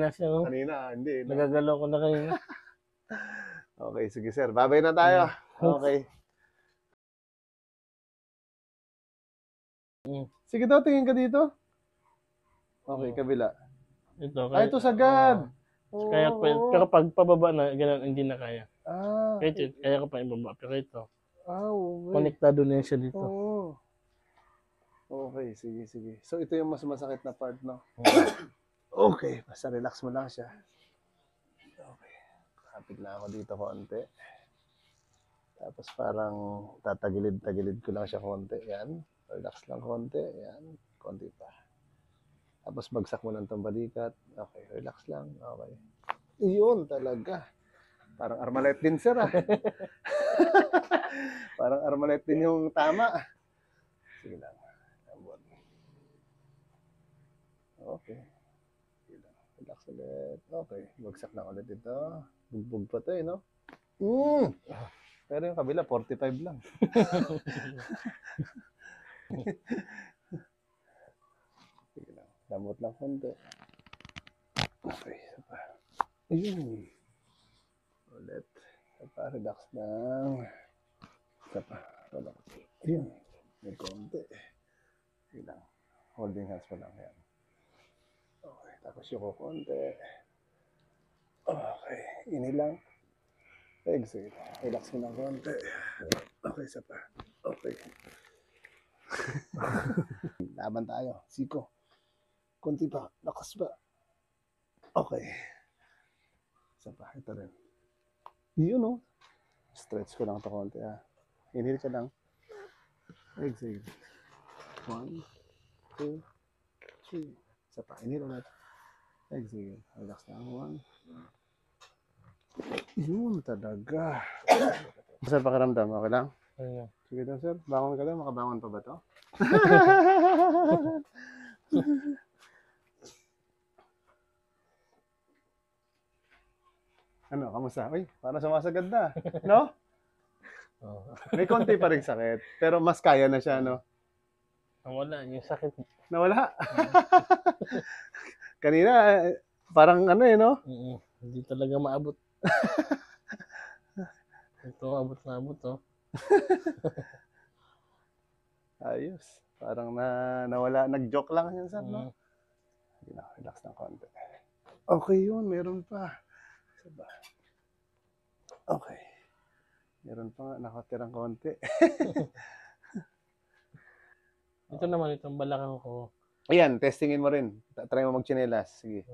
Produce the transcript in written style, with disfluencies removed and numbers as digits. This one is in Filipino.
kanina siya. No? Kanina, hindi. No? Nagagalaw ko na kanina. Okay, sige sir. Babay na tayo. Okay. Sige daw, tingin ka dito. Okay, kabila. Ito. Ay, ito sagad. Kaya pero pag pababa na, ganun, hindi na kaya. Okay. Kaya ko pa ibaba. Pero ito, Okay. konektado na siya dito. Oo. Okay, sige. So, ito yung mas masakit na part, no? Okay, basta relax mo lang siya. Okay. Kapit na ako dito konti. Tapos parang tatagilid-tagilid ko lang siya konti. Yan. Relax lang konti. Yan. Konti pa. Tapos bagsak mo lang itong balikat. Okay, relax lang. Okay. Iyon talaga. Parang Armalite din, sir, ah. Parang Armalite din yung tama. Sige lang. Okay. Sige lang. Relax ulit. Okay. Bagsak na ulit ito. Bugbog pa ito, no? Pero yung kabila, 45 lang. Sige lang. Damot lang konti. Okay. Isa pa. Ayun. Ulit. Isa pa. Relax lang. Isa pa. Relax. Ayun. May konti. Sige lang. Holding hands pa lang yan. Okay. Tapos yung konti. Okay. Ini lang. Exhale. Relax mo ng konti. Okay, isa pa. Okay. Laban tayo. Siko. Konti pa. Lakas pa. Okay. Isa pa. Ito rin. Yun, no? Stretch ko lang ito konti, ha. Inhale ka lang. Exhale. 1, 2, 3. Isa pa. Inhale ulit. Exhale. Relax lang. 1. Yun talaga. Sir, pakiramdam. Okay lang? Ayun. Sige daw, sir. Bangon ka lang. Makabangon pa ba to? Ano, kamusta? Uy, parang sumasagad na. No? May konti pa rin sakit. Pero mas kaya na siya, no? Wala, yung sakit. Nawala. Kanina, parang ano eh, no? Hindi talaga maabot. Ito, abot na abot, oh. Ayos. Parang nawala. Nag-joke lang yan, sir, no? Relax ng konti. Okay yun, meron pa. Diba? Okay. Meron pa nga, nakatirang konti. Ito naman, itong balakang ko. Ayan, testingin mo rin. Try mo mag-chinelas. Sige.